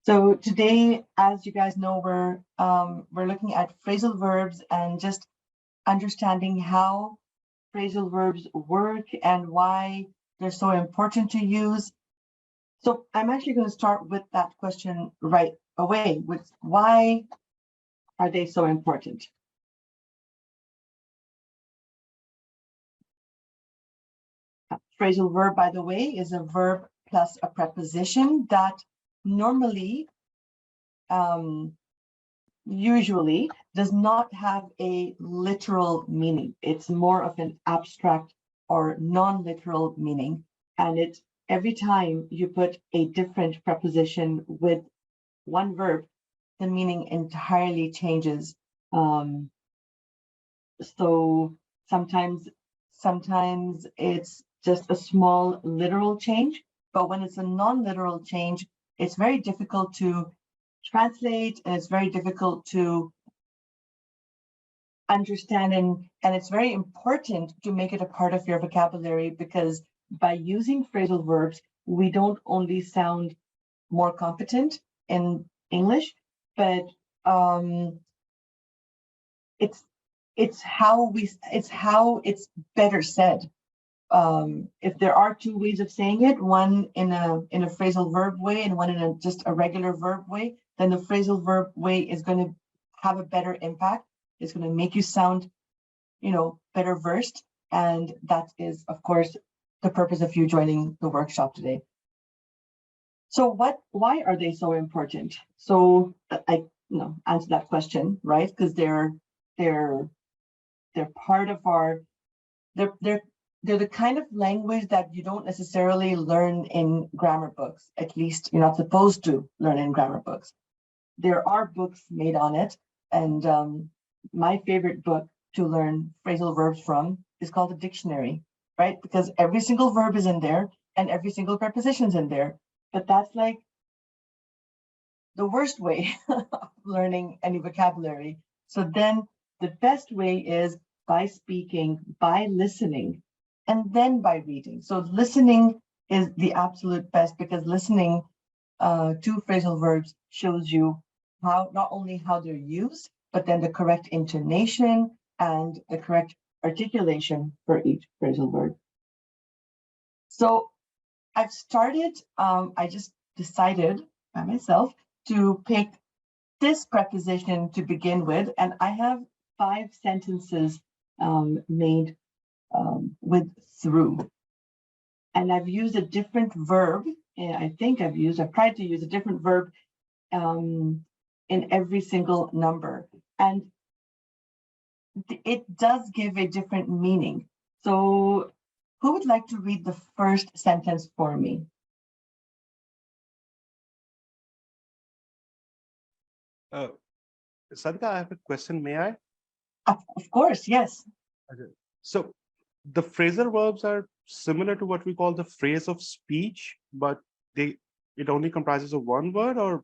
So today, as you guys know, we're looking at phrasal verbs and just understanding how phrasal verbs work and why they're so important to use. So I'm actually going to start with that question right away, with why are they so important? Phrasal verb, by the way, is a verb plus a preposition that normally, usually does not have a literal meaning. It's more of an abstract or non-literal meaning. And it's every time you put a different preposition with one verb, the meaning entirely changes. So sometimes it's just a small literal change, but when it's a non-literal change, it's very difficult to translate and it's very difficult to understand, and it's very important to make it a part of your vocabulary, because by using phrasal verbs, we don't only sound more competent in English, but it's how it's better said. If there are two ways of saying it, one in a phrasal verb way and one in just a regular verb way, then the phrasal verb way is going to have a better impact. It's going to make you sound, better versed. And that is, of course, the purpose of you joining the workshop today. So why are they so important? So I answer that question, right? Because they're part of our, they're the kind of language that you don't necessarily learn in grammar books. At least you're not supposed to learn in grammar books. There are books made on it, and my favorite book to learn phrasal verbs from is called a dictionary, right? Because every single verb is in there and every single preposition is in there. But that's like the worst way of learning any vocabulary. So then the best way is by speaking, by listening, and then by reading. So listening is the absolute best, because listening to phrasal verbs shows you not only how they're used, but then the correct intonation and the correct articulation for each phrasal verb. So I've started, I just decided by myself to pick this preposition to begin with, and I have 5 sentences made with through. And I've used a different verb. I've tried to use a different verb in every single number. And it does give a different meaning. So who would like to read the first sentence for me? Sadhika, I have a question. May I? Of course, yes. Okay. So the phrasal verbs are similar to what we call the phrase of speech, but it only comprises of one word, or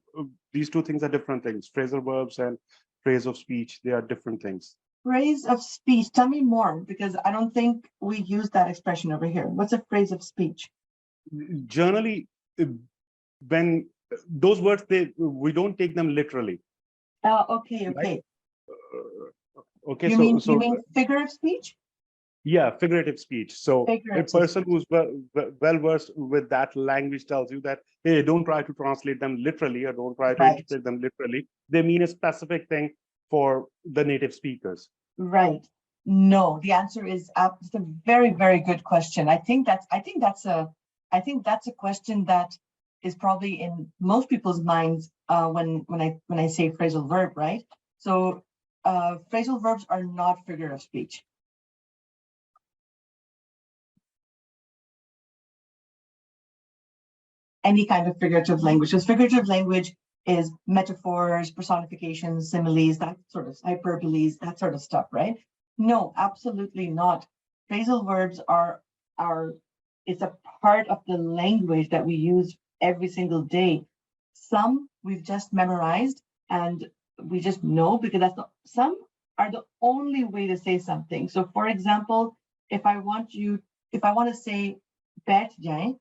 these two things are different things? Phrasal verbs and phrase of speech, they are different things. Phrase of speech. Tell me more, because I don't think we use that expression over here. What's a phrase of speech? Generally, when those words, we don't take them literally. Okay. Right? Okay. You mean figure of speech? Yeah, figurative speech. So a person who's well versed with that language tells you that, hey, don't try to translate them literally, or don't try to interpret them literally. They mean a specific thing for the native speakers. Right. No, the answer is it's a very, very good question. I think that's a question that is probably in most people's minds when I say phrasal verb, right? So phrasal verbs are not figure of speech. Any kind of figurative language. Because figurative language is metaphors, personifications, similes, that sort of hyperboles, that sort of stuff, right? No, absolutely not. Phrasal verbs it's a part of the language that we use every single day. Some we've just memorized and we just know, because some are the only way to say something. So for example, if I want to say bet jaye,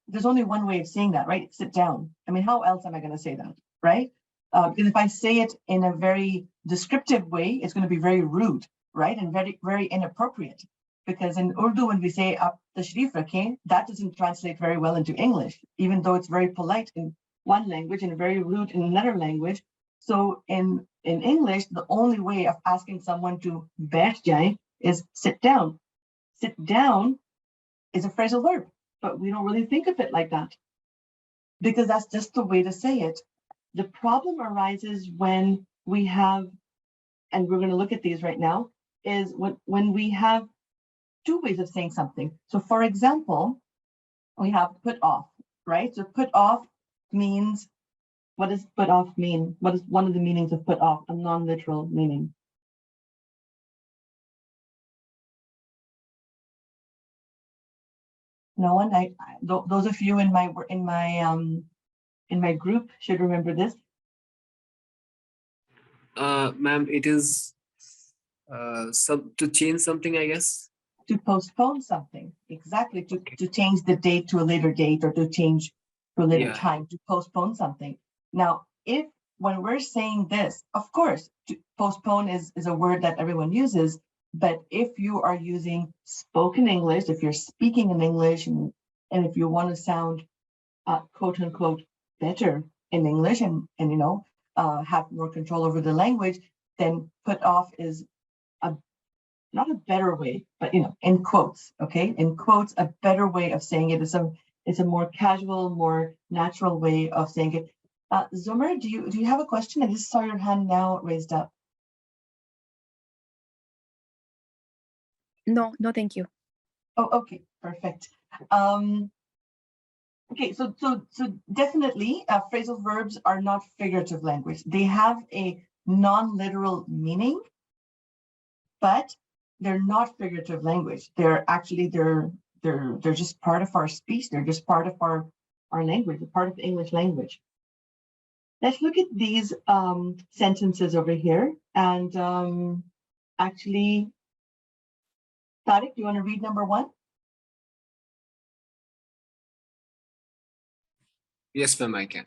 there's only one way of saying that, right? Sit down. I mean, how else am I going to say that, right? Because if I say it in a very descriptive way, it's going to be very rude, right? And very, very inappropriate. Because in Urdu, when we say "Aap tashrif rakhein," that doesn't translate very well into English, even though it's very polite in one language and very rude in another language. So in English, the only way of asking someone to baith jaye is sit down. Sit down is a phrasal verb, but we don't really think of it like that because that's just the way to say it. The problem arises when we have, and we're going to look at these right now, is when we have two ways of saying something. So for example, we have put off, right? So put off means, what does put off mean? What is one of the meanings of put off, a non-literal meaning? No one. Those of you in my group should remember this. Ma'am, it is to change something, I guess. To postpone something, exactly. To change the date to a later date, or to change to a later time. To postpone something. Now, when we're saying this, of course, to postpone is a word that everyone uses. But if you are using spoken English, if you're speaking in English, and if you want to sound quote unquote better in English, and have more control over the language, then put off is not a better way, but in quotes, okay, in quotes, a better way of saying it. It's a more casual, more natural way of saying it. Zomer, do you have a question? I just saw your hand now raised up. No, thank you. Oh, okay, perfect. Okay, so definitely phrasal verbs are not figurative language. They have a non-literal meaning, but they're not figurative language. They're actually they're just part of our speech. They're just part of our language, part of the English language. Let's look at these sentences over here, and actually, Tariq, do you want to read number one? Yes, ma'am, I can.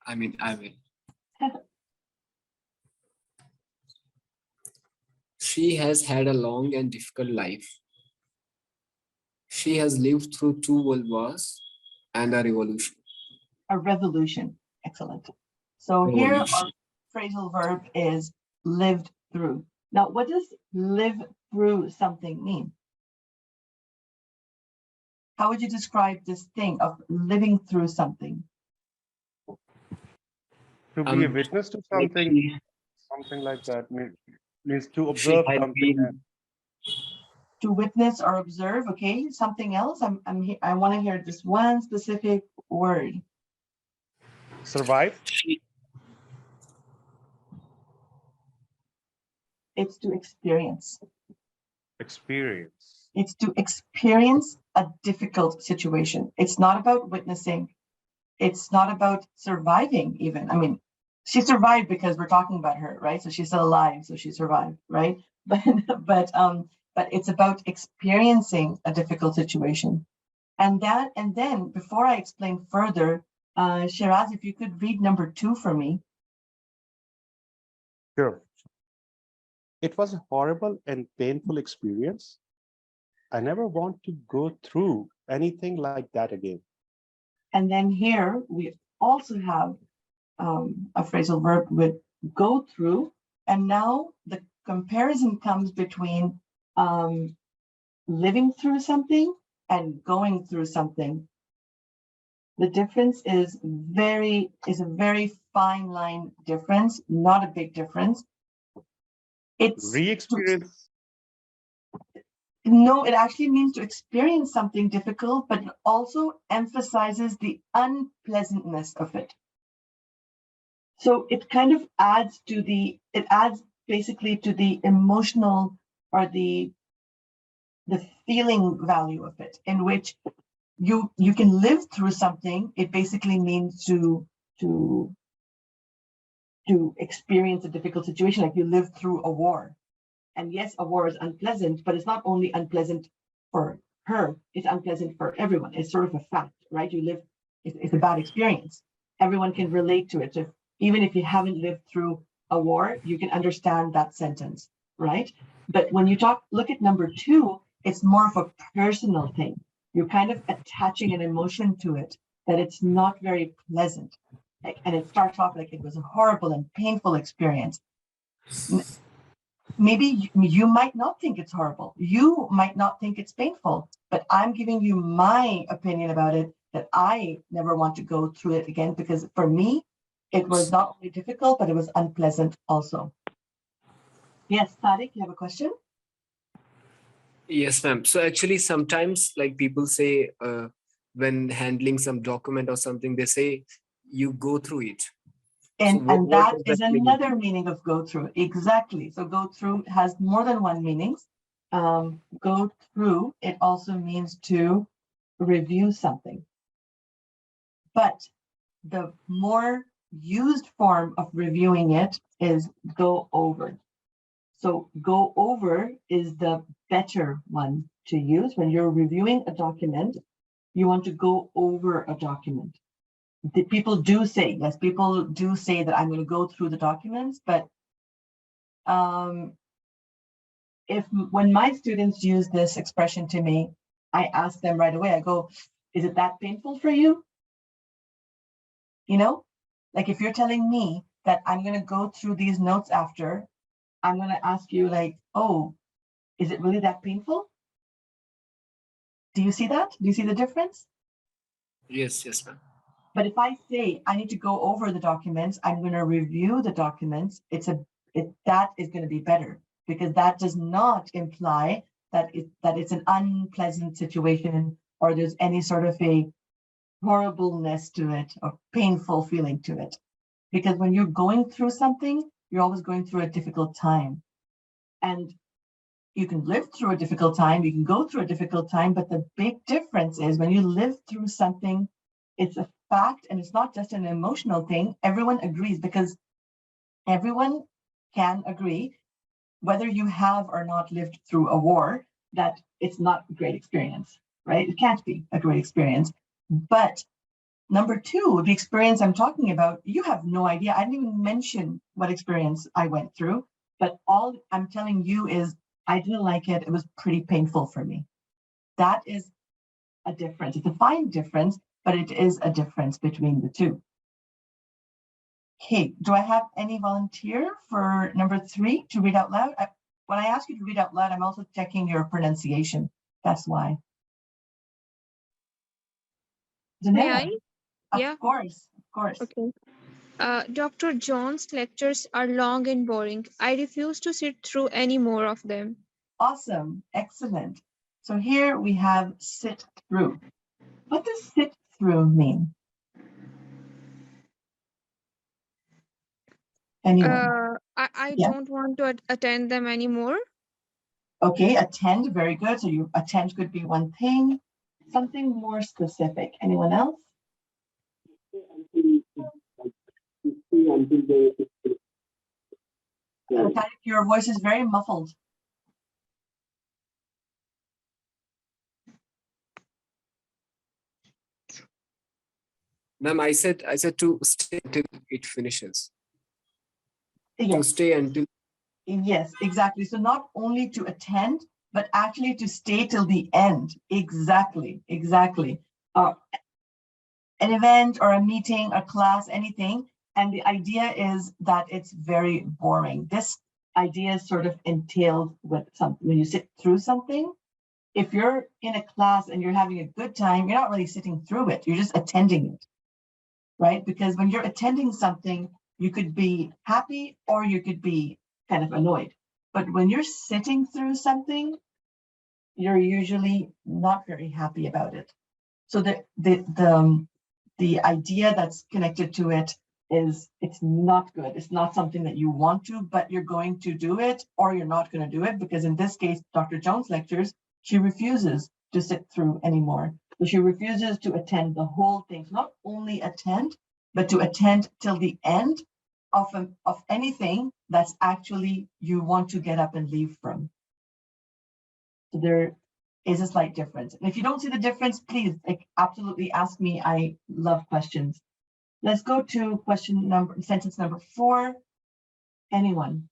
I will. She has had a long and difficult life. She has lived through 2 world wars and a revolution. A revolution. Excellent. So here our phrasal verb is lived through. Now, what does live through something mean? How would you describe this thing of living through something? To be a witness to something, something like that means to observe something. To witness or observe, okay. Something else. I want to hear this one specific word. Survive. It's to experience. Experience. It's to experience a difficult situation. It's not about witnessing. It's not about surviving even. I mean, she survived because we're talking about her, right? So she's still alive, so she survived, right? But it's about experiencing a difficult situation. And then before I explain further, Shiraz, if you could read number 2 for me. Sure. It was a horrible and painful experience. I never want to go through anything like that again. And then here we also have a phrasal verb with go through. And now the comparison comes between living through something and going through something. The difference is a very fine line difference, not a big difference. It's re-experience. No, it actually means to experience something difficult, but it also emphasizes the unpleasantness of it. So it kind of adds basically to the emotional or the feeling value of it, in which you can live through something. It basically means to experience a difficult situation, like you live through a war. And yes, a war is unpleasant, but it's not only unpleasant for her, it's unpleasant for everyone. It's sort of a fact, right? It's a bad experience. Everyone can relate to it. So even if you haven't lived through a war, you can understand that sentence, right? But when you look at number 2, it's more of a personal thing. You're kind of attaching an emotion to it that it's not very pleasant. And it starts off like it was a horrible and painful experience. Maybe you might not think it's horrible. You might not think it's painful, but I'm giving you my opinion about it, that I never want to go through it again, because for me, it was not only difficult, but it was unpleasant also. Yes, Sadiq, you have a question? Yes, ma'am. So actually, sometimes like people say when handling some document or something, they say you go through it. And, So and that does is mean? another meaning of go through. Exactly. So go through has more than one meanings. Go through, it also means to review something. But the more used form of reviewing it is go over. So go over is the better one to use. When you're reviewing a document, you want to go over a document. People do say, yes, people do say that I'm going to go through the documents, but when my students use this expression to me, I ask them right away, I go, is it that painful for you? You know, like if you're telling me that I'm going to go through these notes after, I'm going to ask you like, oh, is it really that painful? Do you see that? Do you see the difference? Yes, yes, ma'am. But if I say I need to go over the documents, I'm going to review the documents, that is going to be better, because that does not imply that it's an unpleasant situation or there's any sort of a horribleness to it or painful feeling to it. Because when you're going through something, you're always going through a difficult time. And you can live through a difficult time, you can go through a difficult time, but the big difference is when you live through something, it's a fact and it's not just an emotional thing. Everyone agrees, because everyone can agree, whether you have or not lived through a war, that it's not a great experience, right? It can't be a great experience. But number 2, the experience I'm talking about, you have no idea. I didn't even mention what experience I went through, but all I'm telling you is I didn't like it. It was pretty painful for me. That is a difference. It's a fine difference, but it is a difference between the two. Okay, do I have any volunteer for number 3 to read out loud? When I ask you to read out loud, I'm also checking your pronunciation. That's why. May I? Of Yeah. course, of course. Okay. Dr. John's lectures are long and boring. I refuse to sit through any more of them. Awesome, excellent. So here we have sit through. What does sit through mean? Anyone? I Yeah. don't want to attend them anymore. Okay, attend, very good. So you attend could be one thing. Something more specific. Anyone else? Your voice is very muffled. Ma'am, I said to stay until it finishes. Yes. To stay until. Yes, exactly. So not only to attend, but actually to stay till the end. Exactly, exactly. An event or a meeting, a class, anything. And the idea is that it's very boring. This idea is sort of entailed with something. When you sit through something, if you're in a class and you're having a good time, you're not really sitting through it. You're just attending it, right? Because when you're attending something, you could be happy or you could be kind of annoyed. But when you're sitting through something, you're usually not very happy about it. So the idea that's connected to it is it's not good. It's not something that you want to, but you're going to do it or you're not going to do it, because in this case, Dr. Jones' lectures, she refuses to sit through anymore. So she refuses to attend the whole thing. So not only attend, but to attend till the end of anything that's actually you want to get up and leave from. So is a slight difference. And if you don't see the difference, please absolutely ask me. I love questions. Let's go to sentence number 4. Anyone?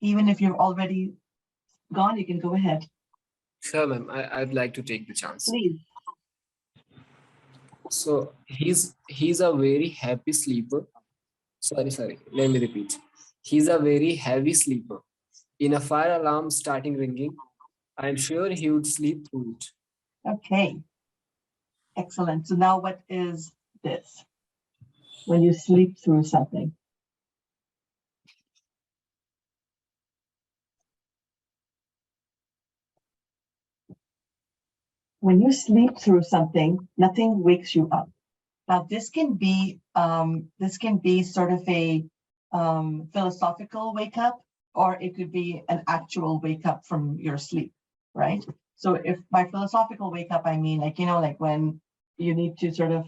Even if you've already gone, you can go ahead. Sure, ma'am. I'd like to take the chance. Please. So he's a very happy sleeper. Sorry. Let me repeat. He's a very heavy sleeper. In a fire alarm starting ringing, I'm sure he would sleep through it. Okay. Excellent. So now what is this? When you sleep through something. When you sleep through something, nothing wakes you up. Now, this can be sort of a philosophical wake up, or it could be an actual wake up from your sleep, right? So if by philosophical wake up, I mean like when you need to sort of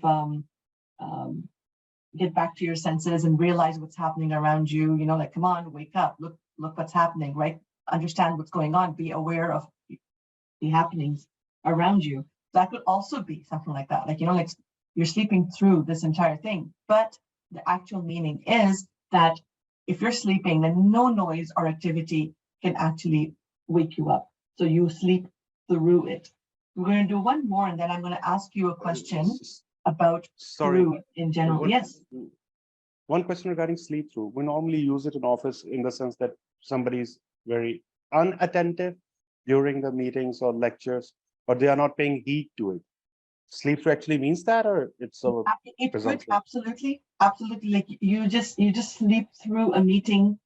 get back to your senses and realize what's happening around you, like, come on, wake up, look what's happening, right? Understand what's going on, be aware of the happenings around you. That could also be something like that, like like you're sleeping through this entire thing. But the actual meaning is that if you're sleeping, then no noise or activity can actually wake you up. So you sleep through it. We're going to do one more, and then I'm going to ask you a question about through in general. Yes. One question regarding sleep through. We normally use it in office in the sense that somebody's very unattentive during the meetings or lectures, but they are not paying heed to it. Sleep through actually means that, or it's a it could absolutely like you just sleep through a meeting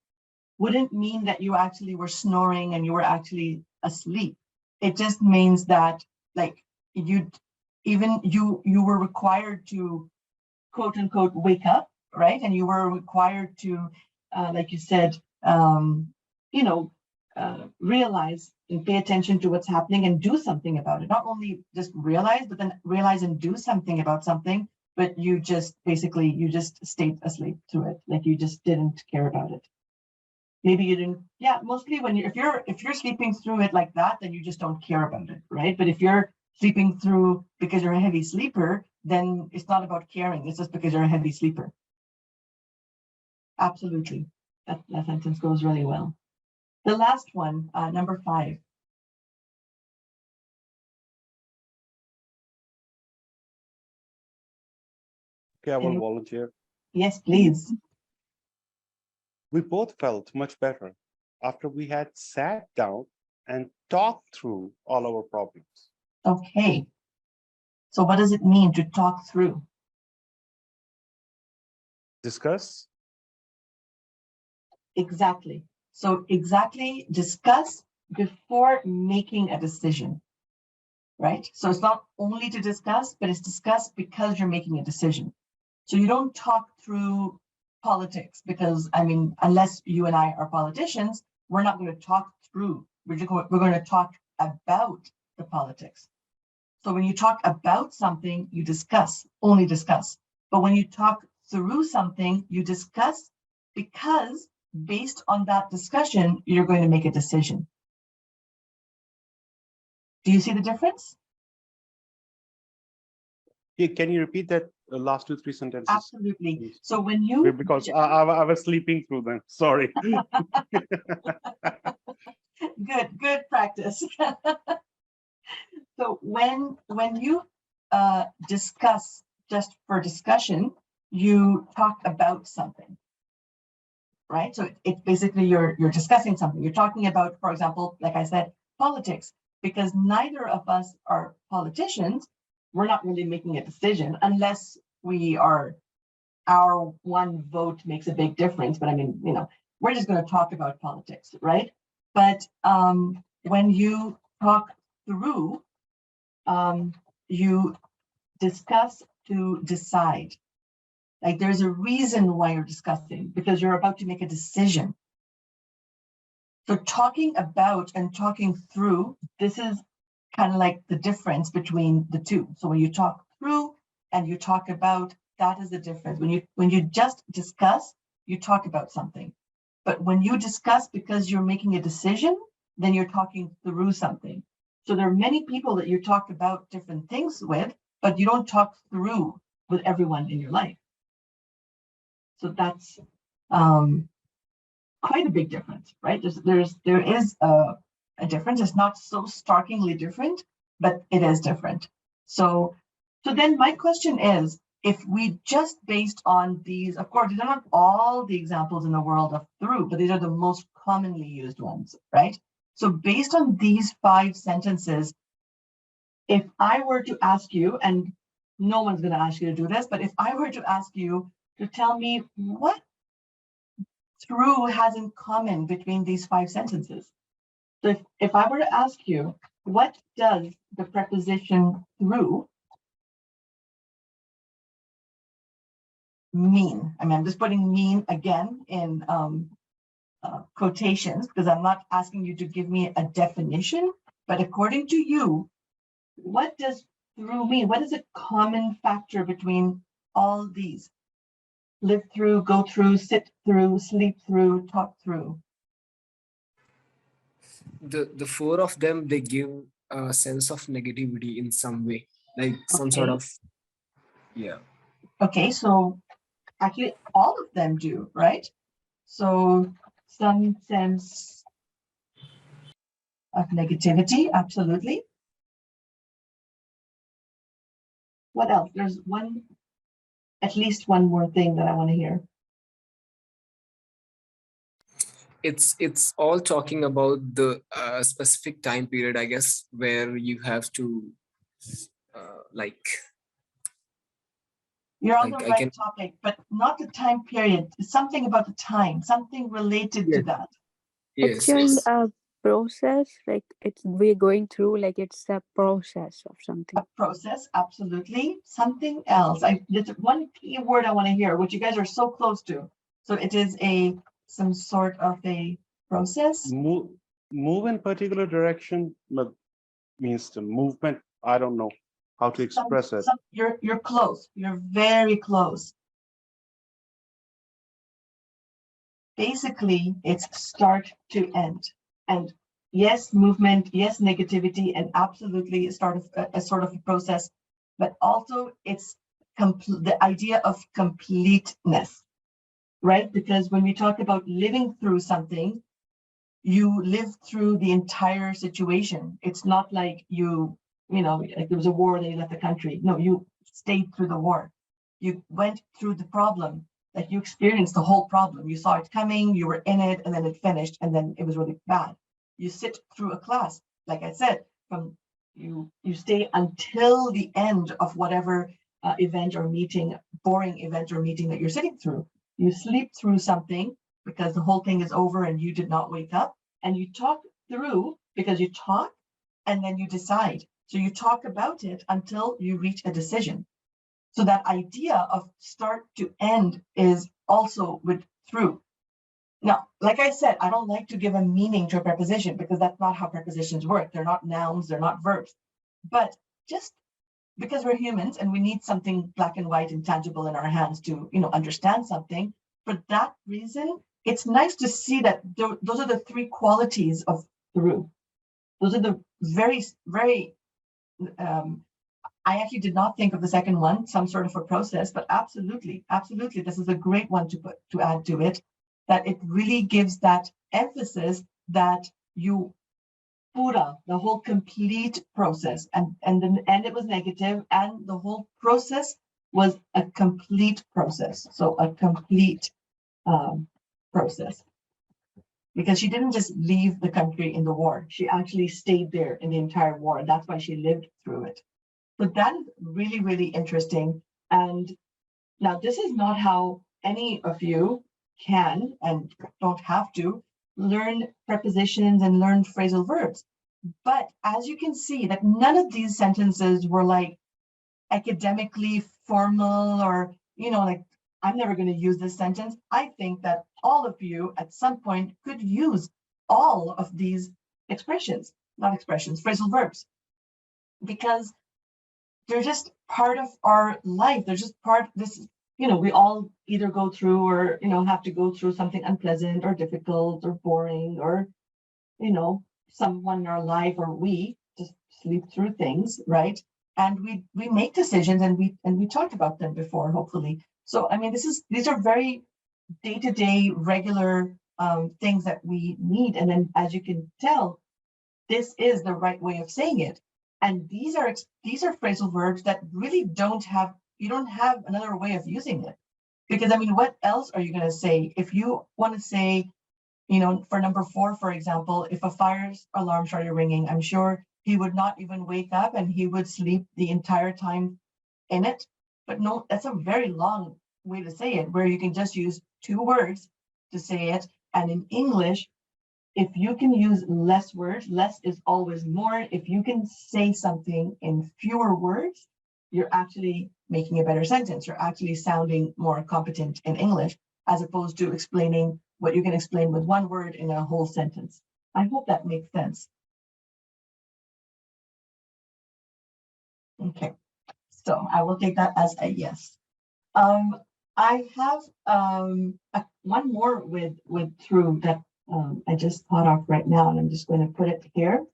wouldn't mean that you actually were snoring and you were actually asleep. It just means that like you were required to quote unquote wake up, right? And you were required to like you said realize and pay attention to what's happening and do something about it. Not only just realize, but then realize and do something about something, but you just stayed asleep through it. Like you just didn't care about it. Maybe you didn't, mostly when if you're sleeping through it like that, then you just don't care about it, right? But if you're sleeping through because you're a heavy sleeper, then it's not about caring, it's just because you're a heavy sleeper. Absolutely. That sentence goes really well. The last one, number 5. Okay, I will volunteer. Yes, please. We both felt much better after we had sat down and talked through all our problems. Okay. So what does it mean to talk through? Discuss. Exactly. So exactly, discuss before making a decision, right? So it's not only to discuss, but it's discuss because you're making a decision. So you don't talk through politics because, I mean, unless you and I are politicians, we're not going to talk through. We're going to talk about the politics. So when you talk about something, you discuss, only discuss. But when you talk through something, you discuss because based on that discussion, you're going to make a decision. Do you see the difference? Yeah, can you repeat that last 2-3 sentences? Absolutely. So when you... Because I was sleeping through them. Sorry. Good practice. So when you discuss just for discussion, you talk about something, right? So it's basically you're discussing something. You're talking about, for example, like I said, politics, because neither of us are politicians. We're not really making a decision unless our one vote makes a big difference. But I mean, we're just going to talk about politics, right? But when you talk through, you discuss to decide. Like there's a reason why you're discussing, because you're about to make a decision. So talking about and talking through, this is kind of like the difference between the two. So when you talk through and you talk about, that is the difference. When you just discuss, you talk about something. But when you discuss because you're making a decision, then you're talking through something. So there are many people that you talk about different things with, but you don't talk through with everyone in your life. So that's quite a big difference, right? There is a difference. It's not so starkly different, but it is different. So then my question is, if we just based on these, of course, these are not all the examples in the world of through, but these are the most commonly used ones, right? So based on these 5 sentences, if I were to ask you, and no one's going to ask you to do this, but if I were to ask you to tell me what through has in common between these 5 sentences. So if I were to ask you, what does the preposition through mean? I mean, I'm just putting mean again in quotations because I'm not asking you to give me a definition, but according to you, what does through mean? What is a common factor between all these? Live through, go through, sit through, sleep through, talk through. The 4 of them, they give a sense of negativity in some way, like some sort of, yeah. Okay, so actually all of them do, right? So some sense of negativity, absolutely. What else? There's at least one more thing that I want to hear. It's all talking about the specific time period, I guess, where you have to You're on the I right can, topic, but not the time period. It's something about the time, something related to yes, that. It's yes, showing yes. a process, like we're going through, like it's a process of something. A process, absolutely. Something else. There's one key word I want to hear, which you guys are so close to. So it is some sort of a process. Move in particular direction, but means the movement. I don't know how to express it. You're close. You're very close. Basically, it's start to end. And yes, movement, yes, negativity, and absolutely a sort of a process, but also it's the idea of completeness, right? Because when we talk about living through something, you live through the entire situation. It's not like like there was a war, then you left the country. No, you stayed through the war. You went through the problem, like you experienced the whole problem. You saw it coming, you were in it, and then it finished, and then it was really bad. You sit through a class, like I said, you stay until the end of whatever event or meeting, boring event or meeting that you're sitting through. You sleep through something because the whole thing is over and you did not wake up, and you talk through because you talk and then you decide. So you talk about it until you reach a decision. So that idea of start to end is also with through. Now, like I said, I don't like to give a meaning to a preposition because that's not how prepositions work. They're not nouns, they're not verbs. But just because we're humans and we need something black and white and tangible in our hands to, understand something, for that reason, it's nice to see that those are the 3 qualities of through. Those are the very, very, I actually did not think of the second one, some sort of a process, but absolutely, this is a great one to add to it, that it really gives that emphasis that you pura, the whole complete process, and then it was negative, and the whole process was a complete process. So a complete process. Because she didn't just leave the country in the war, she actually stayed there in the entire war, and that's why she lived through it. But that is really, really interesting. And now this is not how any of you can and don't have to learn prepositions and learn phrasal verbs. But as you can see, that none of these sentences were like academically formal or, like, I'm never going to use this sentence. I think that all of you at some point could use all of these phrasal verbs, because they're just part of our life. They're just we all either go through or, have to go through something unpleasant or difficult or boring, or, someone in our life, or we just sleep through things, right? And we make decisions, and we talked about them before, hopefully. So, I mean, these are very day-to-day regular things that we need. And then, as you can tell, this is the right way of saying it. And these are phrasal verbs that really you don't have another way of using it. Because, I mean, what else are you going to say? If you want to say, for number 4, for example, if a fire alarm started ringing, I'm sure he would not even wake up and he would sleep the entire time in it. But no, that's a very long way to say it, where you can just use 2 words to say it. And in English, if you can use less words, less is always more. If you can say something in fewer words, you're actually making a better sentence. You're actually sounding more competent in English, as opposed to explaining what you can explain with 1 word in a whole sentence. I hope that makes sense. Okay, so I will take that as a yes. I have one more with through that I just thought of right now, and I'm just going to put it here.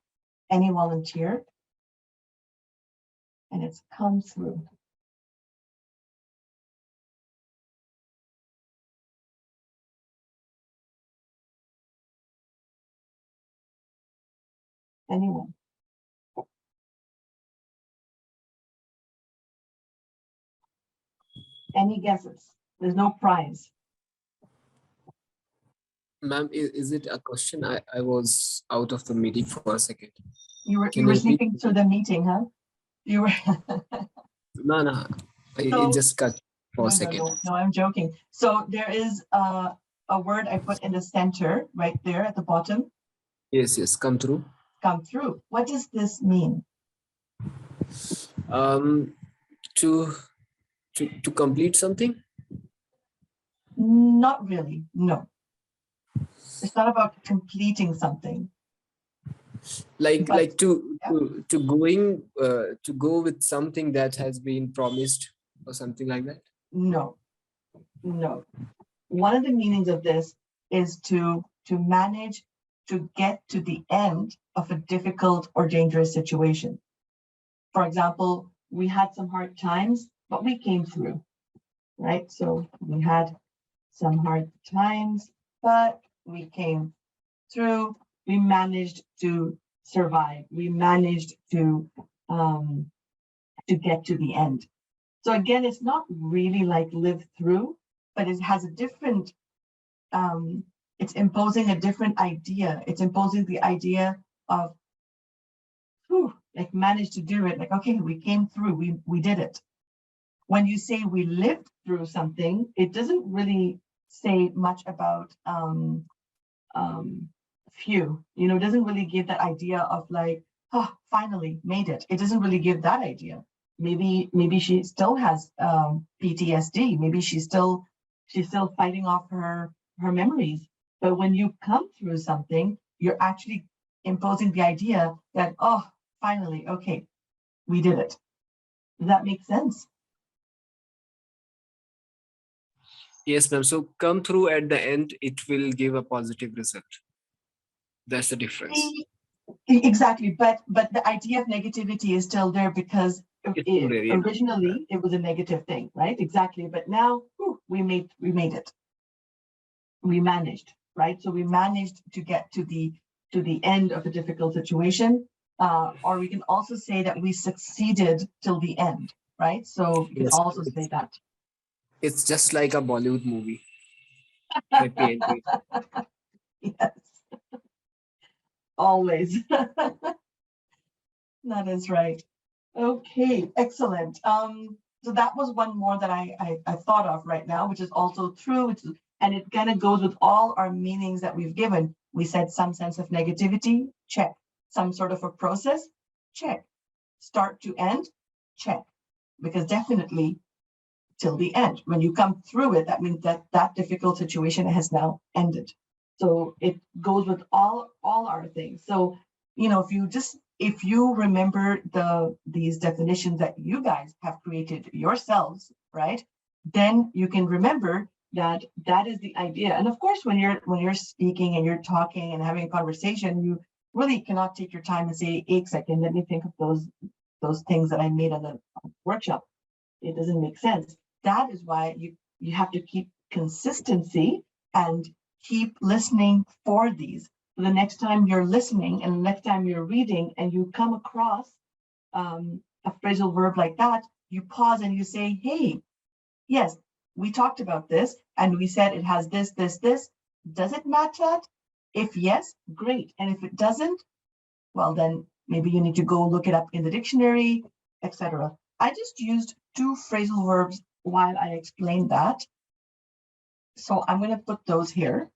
Any volunteer, and it's come through. Anyone? Any guesses? There's no prize. Ma'am, is it a question? I was out of the meeting for a second. You were Can you repeat? sleeping through the meeting, huh? You were. No. So- It just cut for a second. No, I'm joking. So there is a word I put in the center right there at the bottom. Yes, come through. Come through. What does this mean? To complete something? Not really, no. It's not about completing something. Like But- to go with something that has been promised or something like that? No. One of the meanings of this is to manage to get to the end of a difficult or dangerous situation. For example, we had some hard times, but we came through, right? So we had some hard times, but we came through. We managed to survive. We managed to get to the end. So again, it's not really like live through, but it has a different, it's imposing a different idea. It's imposing the idea of, like managed to do it. Like, okay, we came through, we did it. When you say we lived through something, it doesn't really say much about few, it doesn't really give that idea of like, oh, finally made it. It doesn't really give that idea. Maybe she still has PTSD. Maybe she's still fighting off her memories. But when you come through something, you're actually imposing the idea that, oh, finally, okay, we did it. Does that make sense? Yes, ma'am. So come through at the end, it will give a positive result. That's the difference. Exactly, but the idea of negativity is still there because originally it was a negative thing, right? Exactly, but now we made it. We managed, right? So we managed to get to the end of a difficult situation, or we can also say that we succeeded till the end, right? So you can also say that. It's just like a Bollywood movie. Happy ending. Yes. Always. That is right. Okay, excellent. So that was one more that I thought of right now, which is also true, and it kind of goes with all our meanings that we've given. We said some sense of negativity, check. Some sort of a process, check. Start to end, check. Because definitely till the end. When you come through it, that means that difficult situation has now ended. So it goes with all our things. So, if you remember these definitions that you guys have created yourselves, right? then you can remember that that is the idea. And of course, when you're speaking and you're talking and having a conversation, you really cannot take your time and say, "Ek second, let me think of those things that I made on the workshop." It doesn't make sense. That is why you have to keep consistency and keep listening for these. So the next time you're listening and the next time you're reading and you come across a phrasal verb like that, you pause and you say, "Hey, yes, we talked about this and we said it has this, this, this. Does it match that? If yes, great. And if it doesn't, well, then maybe you need to go look it up in the dictionary, etc." I just used 2 phrasal verbs while I explained that. So I'm going to put those here.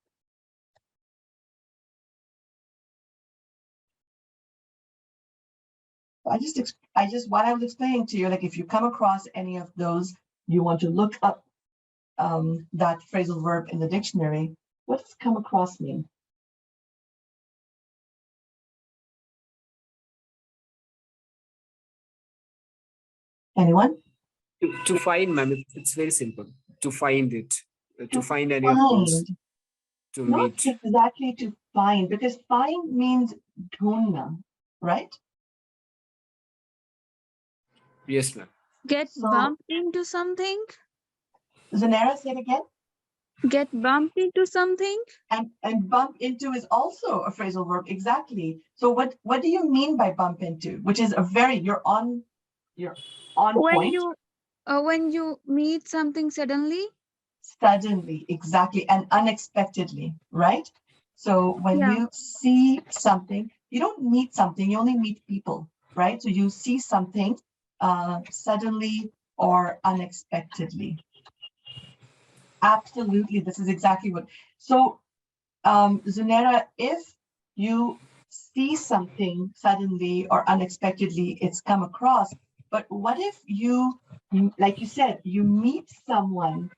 What I was explaining to you, like if you come across any of those, you want to look up that phrasal verb in the dictionary. What does come across mean? Anyone? To find, ma'am, it's very simple. To find it, to find any of those, to Not meet. exactly to find, because find means dhunna, right? Yes, ma'am. Get So- bumped into something? Zanera, say it again. Get bumped into something? And bump into is also a phrasal verb, exactly. So what do you mean by bump into? Which is a very, you're on point. When you meet something suddenly? Suddenly, exactly, and unexpectedly, right? So when Yeah. you see something, you don't meet something, you only meet people, right? So you see something suddenly or unexpectedly. Absolutely, this is exactly what. So, Zunera, if you see something suddenly or unexpectedly, it's come across. But what if you, like you said, you meet someone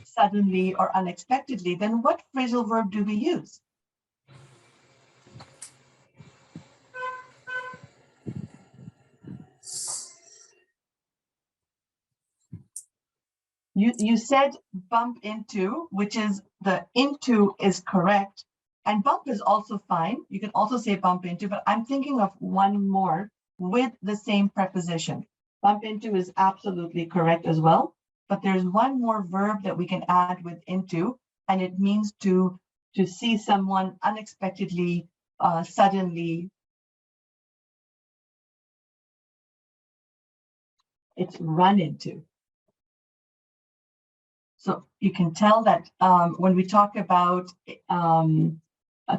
suddenly or unexpectedly? Then what phrasal verb do we use? You said bump into, which is the into is correct. And bump is also fine. You can also say bump into, but I'm thinking of one more with the same preposition. Bump into is absolutely correct as well. But there's one more verb that we can add with into, and it means to see someone unexpectedly, suddenly. It's run into. So you can tell that when we talk about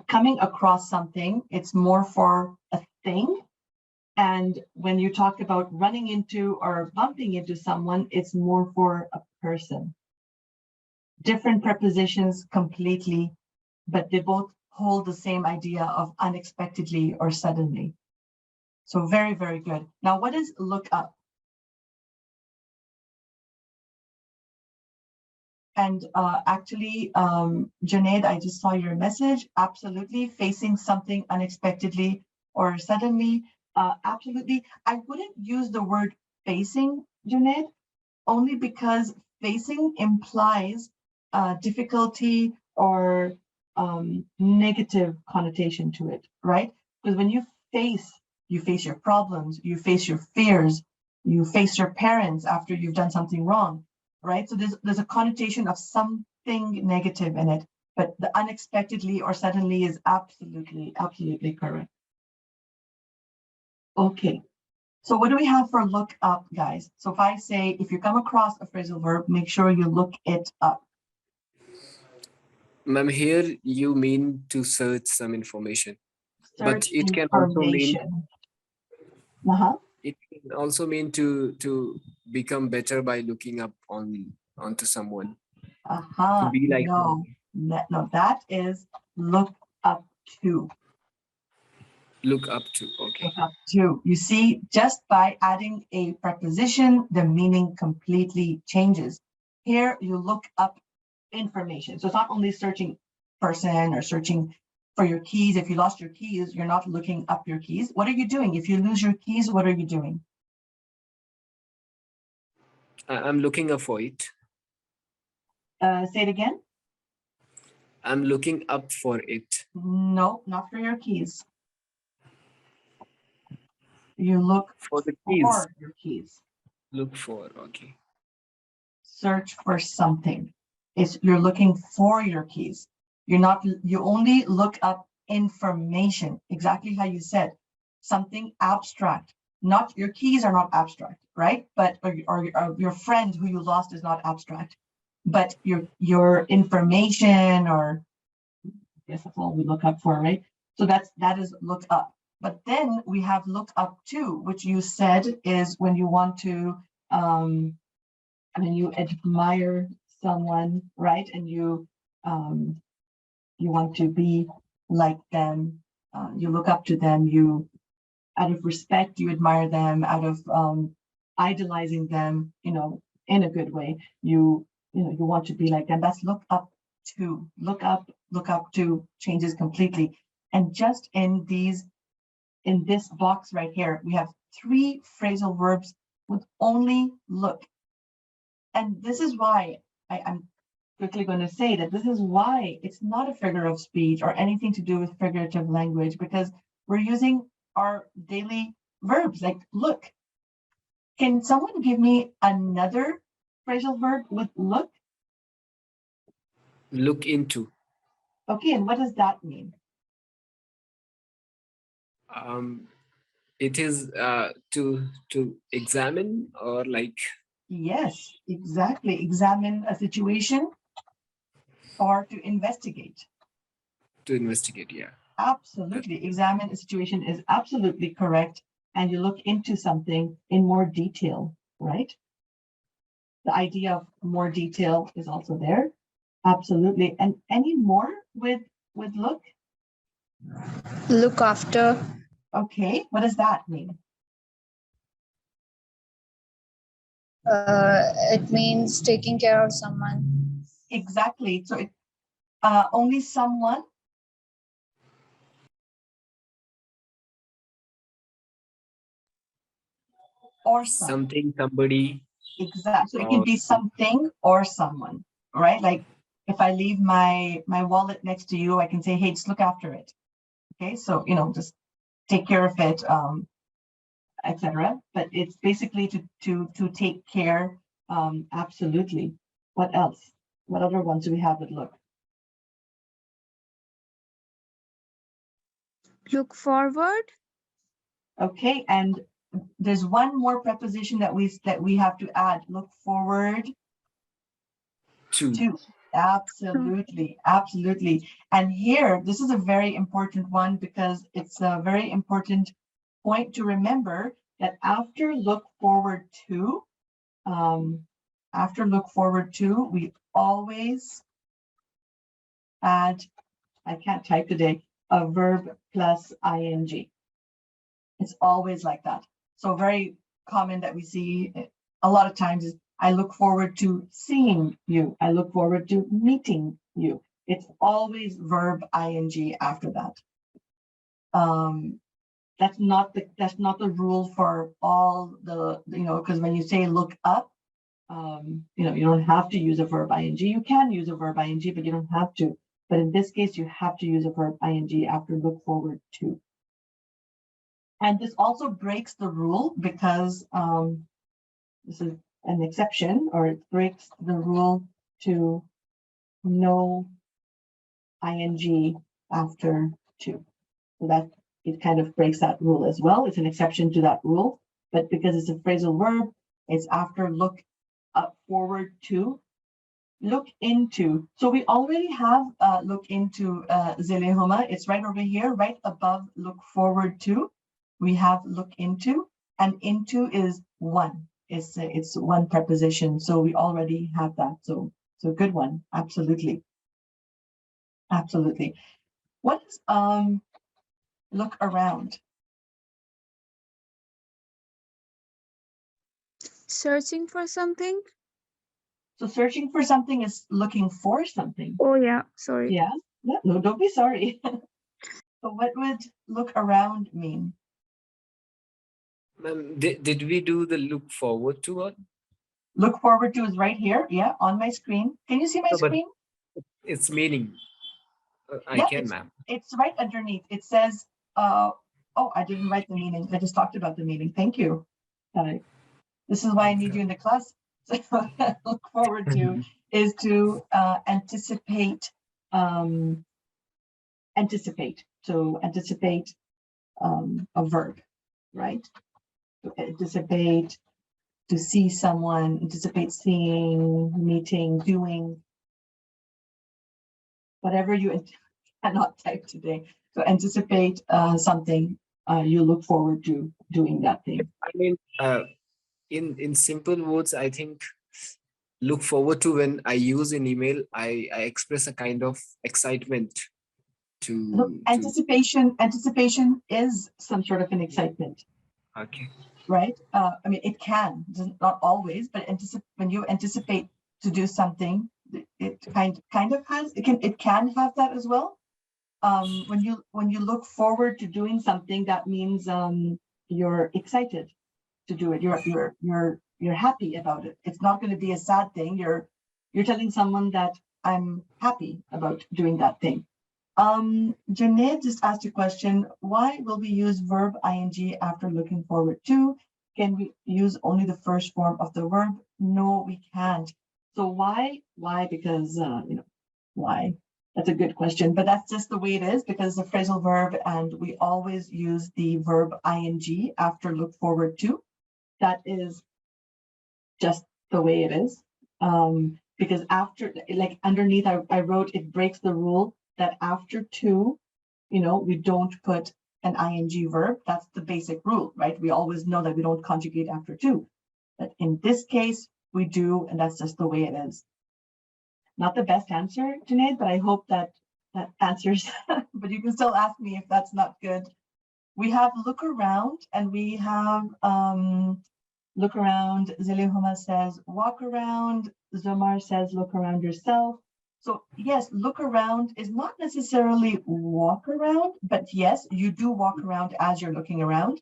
coming across something, it's more for a thing. And when you talk about running into or bumping into someone, it's more for a person. Different prepositions completely, but they both hold the same idea of unexpectedly or suddenly. So very, very good. Now, what is look up? And actually, Junaid, I just saw your message. Absolutely, facing something unexpectedly or suddenly. Absolutely. I wouldn't use the word facing, Junaid, only because facing implies difficulty or negative connotation to it, right? Because when you face your problems, you face your fears, you face your parents after you've done something wrong, right? So there's a connotation of something negative in it, but the unexpectedly or suddenly is absolutely correct. Okay, so what do we have for look up, guys? So if I say, if you come across a phrasal verb, make sure you look it up. Ma'am, here you mean to search some information, but Search it can also mean information. it can also mean to become better by looking up onto someone. To be like No, that is look up to. look up to. Okay. Look up to. You see, just by adding a preposition, the meaning completely changes. Here, you look up information. So it's not only searching person or searching for your keys. If you lost your keys, you're not looking up your keys. What are you doing? If you lose your keys, what are you doing? I'm looking up for it. Say it again. I'm looking up for it. No, not for your keys. You look For the keys. for your keys. Look for, okay. Search for something. You're looking for your keys. You only look up information, exactly how you said, something abstract. Not your keys are not abstract, right? But or your friend who you lost is not abstract. But your information, or I guess that's all we look up for, right? So that is look up. But then we have look up to, which you said is when you want to when you admire someone, right? And you want to be like them, you look up to them, you, out of respect, you admire them, out of idolizing them, in a good way, you want to be like them. That's look up to. Look up to changes completely. And just in this box right here, we have 3 phrasal verbs with only look. And this is why I'm quickly going to say that this is why it's not a figure of speech or anything to do with figurative language, because we're using our daily verbs like look. Can someone give me another phrasal verb with look? Look into. Okay, and what does that mean? It is to examine, or like. Yes, exactly. Examine a situation or to investigate. To investigate, yeah. Absolutely. Examine a situation is absolutely correct. And you look into something in more detail, right? The idea of more detail is also there. Absolutely. And any more with look? Look after. Okay, what does that mean? It means taking care of someone. Exactly. So only someone. Or something, somebody. Exactly. So it can be something or someone, right? Like if I leave my wallet next to you, I can say, hey, just look after it. Okay, so just take care of it, etc. But it's basically to take care. Absolutely. What else? What other ones do we have that look? Look forward. Okay, and there's one more preposition that we have to add. Look forward to. Absolutely, absolutely. And here, this is a very important one because it's a very important point to remember that after look forward to, we always add, I can't type today, a verb plus ing. It's always like that. So very common that we see a lot of times is, I look forward to seeing you. I look forward to meeting you. It's always verb ing after that. That's not the rule for all the, because when you say look up, you don't have to use a verb ing. You can use a verb ing, but you don't have to. But in this case, you have to use a verb ing after look forward to. And this also breaks the rule because this is an exception, or it breaks the rule to no ing after to. So that it kind of breaks that rule as well. It's an exception to that rule, but because it's a phrasal verb, it's after look up forward to. Look into. So we already have look into Zelehuma. It's right over here, right above look forward to. We have look into, and into is one. It's one preposition. So we already have that. So good one. Absolutely. Absolutely. What is look around? Searching for something. So searching for something is looking for something. Oh yeah, sorry. Yeah. No, don't be sorry. So what would look around mean? Did we do the look forward to one? Look forward to is right here. Yeah, on my screen. Can you see my No, but screen? its meaning. I Yeah, can, ma'am. It's right underneath. It says, oh, I didn't write the meaning. I just talked about the meaning. Thank you. This is why I need you in the class. So look forward to is to anticipate, anticipate. So anticipate a verb, right? To anticipate, to see someone, anticipate seeing, meeting, doing, whatever you cannot type today. So anticipate something, you look forward to doing that thing. I mean, in simple words, I think look forward to, when I use an email, I express a kind of excitement Look, to anticipation is some sort of an excitement, okay. right? I mean, it can, not always, but when you anticipate to do something, it kind of has, it can have that as well. When you look forward to doing something, that means you're excited to do it. You're happy about it. It's not going to be a sad thing. You're telling someone that I'm happy about doing that thing. Junaid just asked a question. Why will we use verb ing after looking forward to? Can we use only the first form of the verb? No, we can't. So why? Because why? That's a good question, but that's just the way it is because the phrasal verb, and we always use the verb ing after look forward to. That is just the way it is. Because after, like underneath, I wrote, it breaks the rule that after to, we don't put an ing verb. That's the basic rule, right? We always know that we don't conjugate after to. But in this case, we do, and that's just the way it is. Not the best answer, Junaid, but I hope that answers. But you can still ask me if that's not good. We have look around, and we have look around. Zilihuma says walk around. Zomar says look around yourself. So yes, look around is not necessarily walk around, but yes, you do walk around as you're looking around.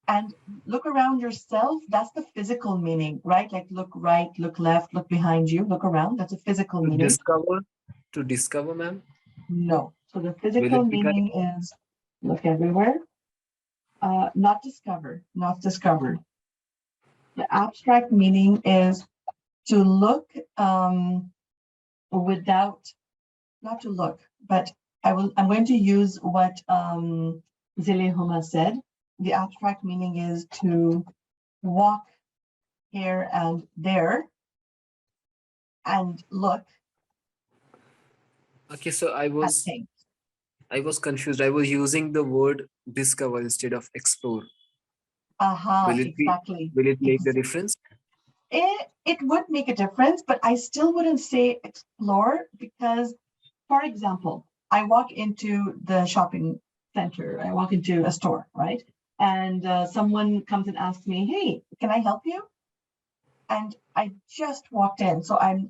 And look around yourself, that's the physical meaning, right? Like look right, look left, look behind you, look around. That's a physical meaning. To discover, ma'am? No. So the physical meaning is look everywhere. Not discover, not discover. The abstract meaning is to look without, not to look, but I'm going to use what Zilehuma said. The abstract meaning is to walk here and there and look. Okay, so I was confused. I was using the word discover instead of explore. Exactly. Will it make the difference? It would make a difference, but I still wouldn't say explore because, for example, I walk into the shopping center, I walk into a store, right? And someone comes and asks me, hey, can I help you? And I just walked in, so I'm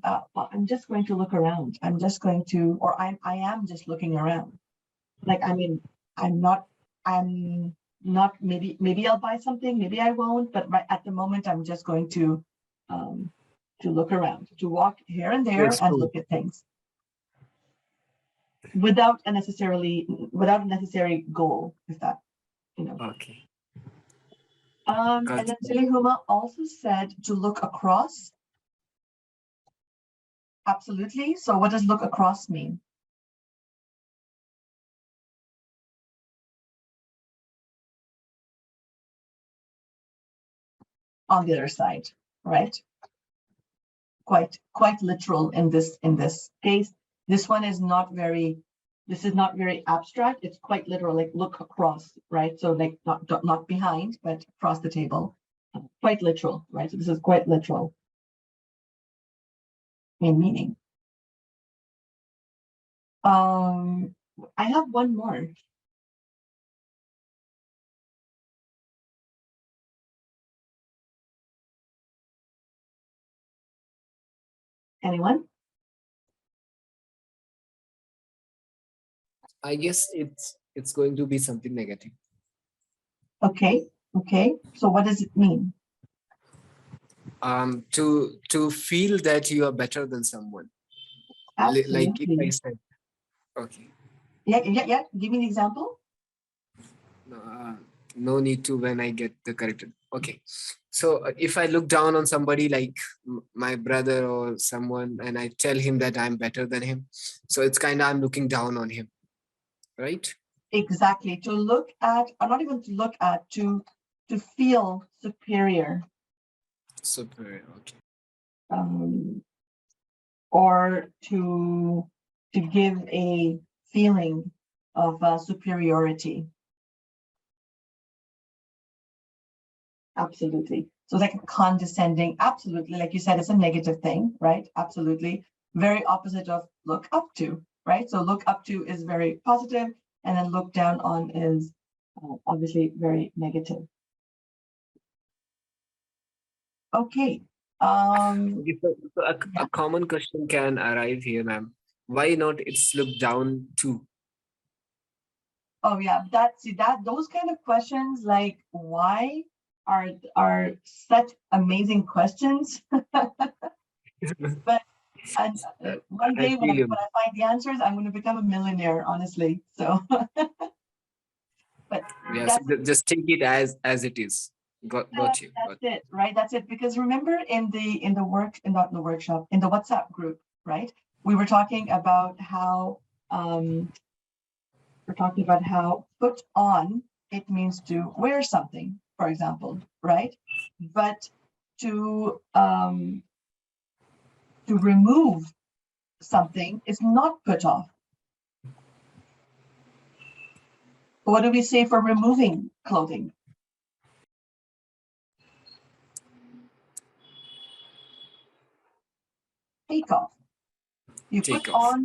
just going to look around. I'm just going to, or I am just looking around. Like, I mean, I'm not, maybe I'll buy something, maybe I won't, but right at the moment, I'm just going to look around, to walk here and there and look at things without a necessary goal, if that, Okay. And then Zilihuma also said to look across. Absolutely. So what does look across mean? On the other side, right? Quite literal in this case. This one is not very abstract. It's quite literal, like look across, right? So like not behind, but across the table. Quite literal, right? So this is quite literal in meaning. I have one more. Anyone? I guess it's going to be something negative. Okay. So what does it mean? To feel that you are better than someone. Like if I Absolutely. said, okay, Yeah. Give me an example. no need to when I get the correct. Okay, so if I look down on somebody like my brother or someone, and I tell him that I'm better than him, so it's kind of I'm looking down on him, right? Exactly. To look at, or not even to look at, to feel superior. Superior. Okay. Or to give a feeling of superiority. Absolutely. So it's like condescending. Absolutely. Like you said, it's a negative thing, right? Absolutely. Very opposite of look up to, right? So look up to is very positive, and then look down on is obviously very negative. Okay. Okay, so a common question can arrive here, ma'am. Why not it's looked down to? Oh yeah, those kind of questions, like why, are such amazing questions. But and one I day when feel you. I find the answers, I'm going to become a millionaire, honestly. So, but Yes, that's just take it as it is. Got you. that's it, right? That's it. Because remember in the not in the workshop, in the WhatsApp group, right? We were talking about how put on, it means to wear something, for example, right? But to remove something is not put off. What do we say for removing clothing? Take off. You Take put off.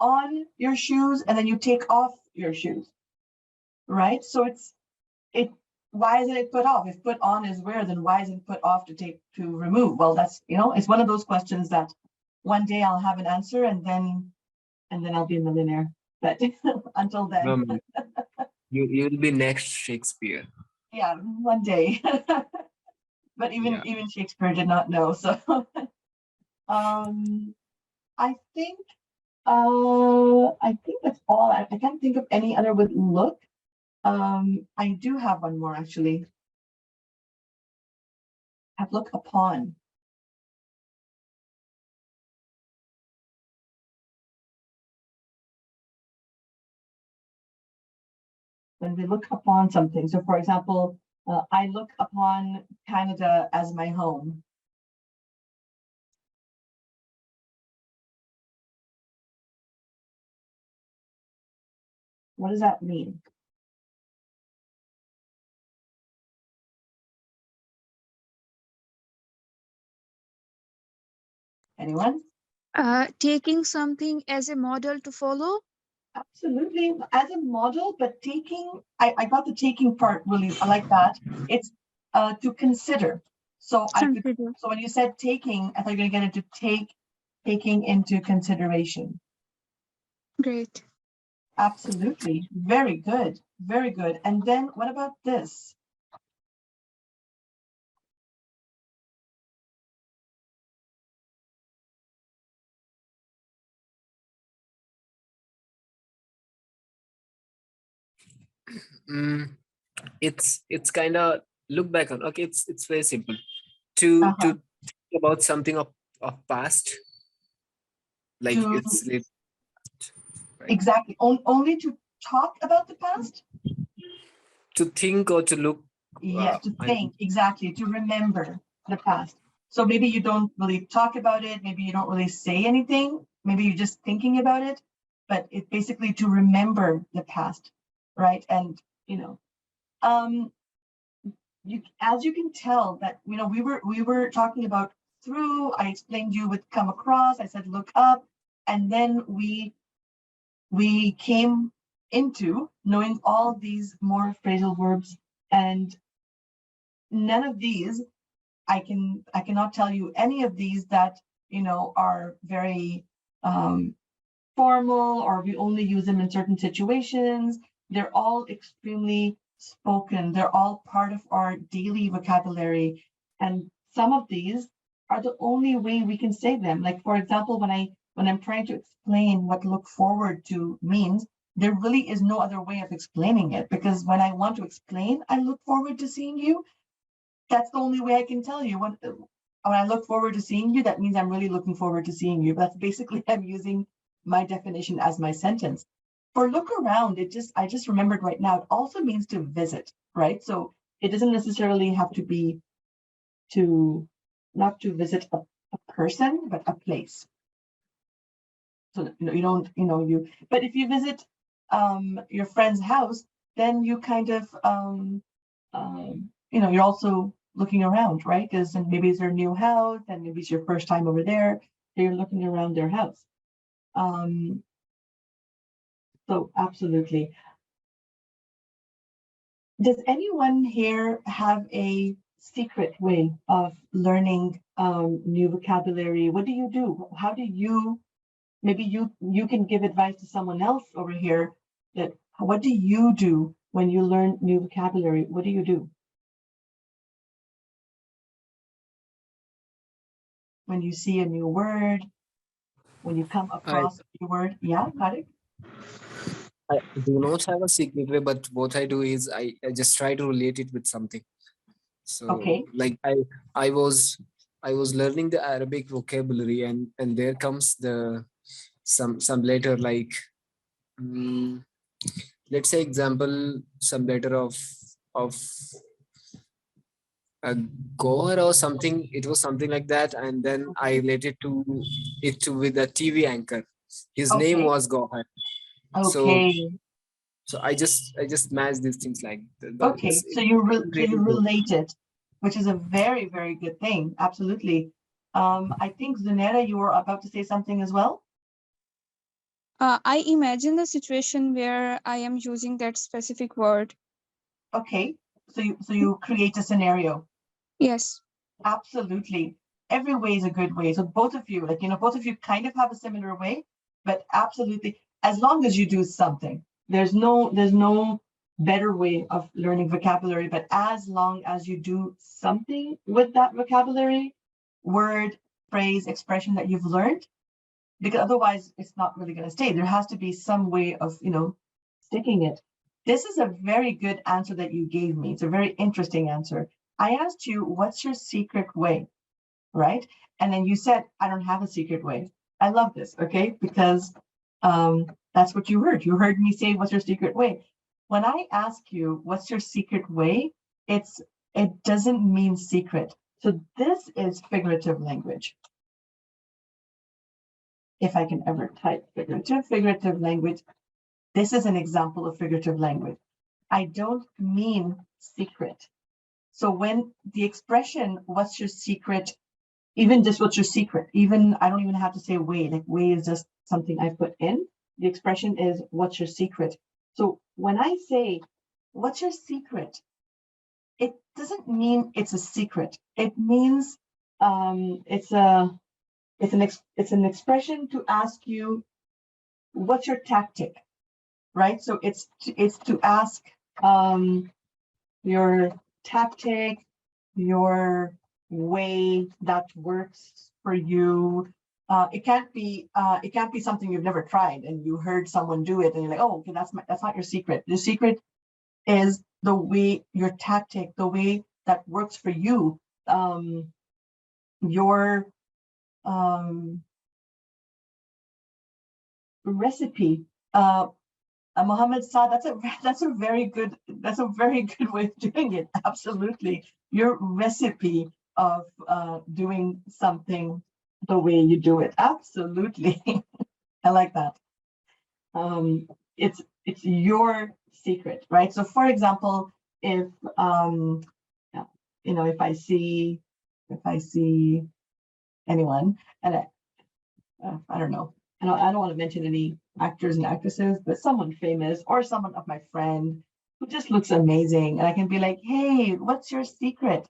on your shoes, and then you take off your shoes, right? So why isn't it put off? If put on is wear, then why isn't put off to remove? Well, that's, it's one of those questions that one day I'll have an answer, and then I'll be a millionaire. But until then, You'll be next Shakespeare. yeah, one day. But even Shakespeare did not know. So I think that's all. I can't think of any other with look. I do have one more actually. Have look upon. When we look upon something. So for example, I look upon Canada as my home. What does that mean? Anyone? Taking something as a model to follow. Absolutely, as a model, but taking, I got the taking part really, I like that. It's to consider. So Consider. so when you said taking, I thought you were gonna get into taking into consideration. Great. Absolutely, very good, very good. And then what about this? It's kind of look back on. Okay, it's very simple. To think about something of past, like To it's right? exactly only to talk about the past. To think or to look. Yes, to think, exactly, to remember the past. So maybe you don't really talk about it, maybe you don't really say anything, maybe you're just thinking about it, but it's basically to remember the past, right? And as you can tell that we were talking about through. I explained you would come across. I said look up, and then we came into knowing all these more phrasal verbs, and none of these, I cannot tell you any of these that are very formal, or we only use them in certain situations. They're all extremely spoken. They're all part of our daily vocabulary. And some of these are the only way we can say them. Like, for example, when I'm trying to explain what look forward to means, there really is no other way of explaining it, because when I want to explain, I look forward to seeing you. That's the only way I can tell you. When I look forward to seeing you, that means I'm really looking forward to seeing you. That's basically, I'm using my definition as my sentence. For look around, I just remembered right now, it also means to visit, right? So it doesn't necessarily have to be not to visit a person, but a place. So you don't, but if you visit your friend's house, then you kind of, you're also looking around, right? Because maybe it's their new house, and maybe it's your first time over there. So you're looking around their house. So absolutely. Does anyone here have a secret way of learning new vocabulary? What do you do? How do you, maybe you can give advice to someone else over here, that what do you do when you learn new vocabulary? What do you do? When you see a new word, when you come across a new word? Yeah, got it. I do not have a secret way, but what I do is I just try to relate it with something. So Okay. like I was learning the Arabic vocabulary, and there comes the some letter, like let's say example, some letter of a Gohar or something. It was something like that, and then I related to with a TV anchor. His name Okay. was Gohar. Okay. So I just match these things like Okay. So you relate it, which is a very, very good thing. Absolutely. I think Zunera, you were about to say something as well. I imagine the situation where I am using that specific word. Okay. So you create a scenario. Yes. Absolutely. Every way is a good way. So both of you, both of you kind of have a similar way, but absolutely, as long as you do something, there's no better way of learning vocabulary, but as long as you do something with that vocabulary, word, phrase, expression that you've learned, because otherwise it's not really going to stay. There has to be some way of, sticking it. This is a very good answer that you gave me. It's a very interesting answer. I asked you, what's your secret way, right? And then you said, I don't have a secret way. I love this, okay? Because that's what you heard. You heard me say, what's your secret way? When I ask you, what's your secret way, it doesn't mean secret. So this is figurative language. If I can ever type figurative language, this is an example of figurative language. I don't mean secret. So when the expression, what's your secret, even just what's your secret, even I don't even have to say way, like way is just something I put in. The expression is, what's your secret? So when I say, what's your secret? It doesn't mean it's a secret. It means it's an expression to ask you, what's your tactic, right? So it's to ask your tactic, your way that works for you. It can't be something you've never tried and you heard someone do it and you're like, oh, okay, that's not your secret. The secret is the way, your tactic, the way that works for you. Your recipe. Mohammed Saad, that's a very good way of doing it. Absolutely, your recipe of doing something the way you do it. Absolutely, I like that. It's your secret, right? So, for example, if if I see anyone, and I don't know. I don't want to mention any actors and actresses, but someone famous or someone of my friend who just looks amazing. And I can be like, hey, what's your secret?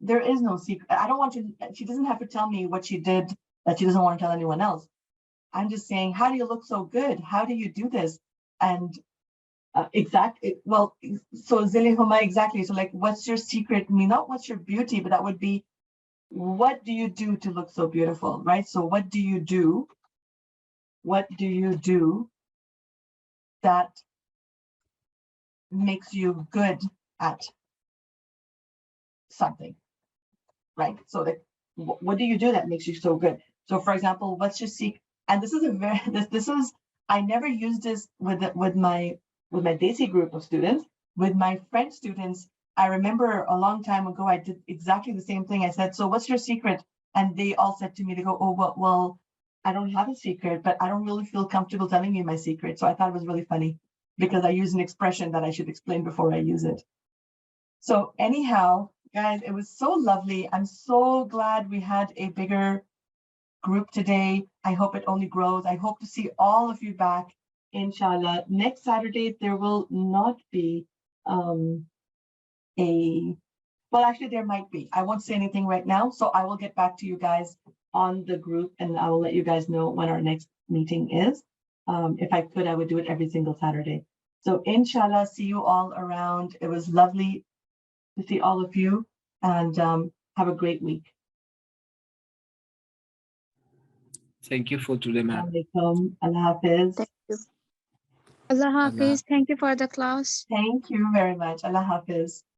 There is no secret. I don't want to, she doesn't have to tell me what she did that she doesn't want to tell anyone else. I'm just saying, how do you look so good? How do you do this? And exactly, well, so Zili Huma, exactly. So like, what's your secret? I mean, not what's your beauty, but that would be, what do you do to look so beautiful, right? So what do you do? What do you do that makes you good at something, right? So that what do you do that makes you so good? So for example, what's your secret? And this is a very this is I never used this with my Desi group of students. With my French students, I remember a long time ago I did exactly the same thing. I said, so what's your secret? And they all said to me, they go, oh well, I don't have a secret, but I don't really feel comfortable telling you my secret. So I thought it was really funny because I use an expression that I should explain before I use it. So anyhow, guys, it was so lovely. I'm so glad we had a bigger group today. I hope it only grows. I hope to see all of you back, inshallah. Next Saturday, there will not be well, actually there might be. I won't say anything right now. So I will get back to you guys on the group and I will let you guys know when our next meeting is. If I could, I would do it every single Saturday. So inshallah, see you all around. It was lovely to see all of you and have a great week. Thank you for today, ma'am. Alaikum. Allah Hafiz. Thank you. Allah Hafiz. Thank you for the class. Thank you very much. Allah Hafiz.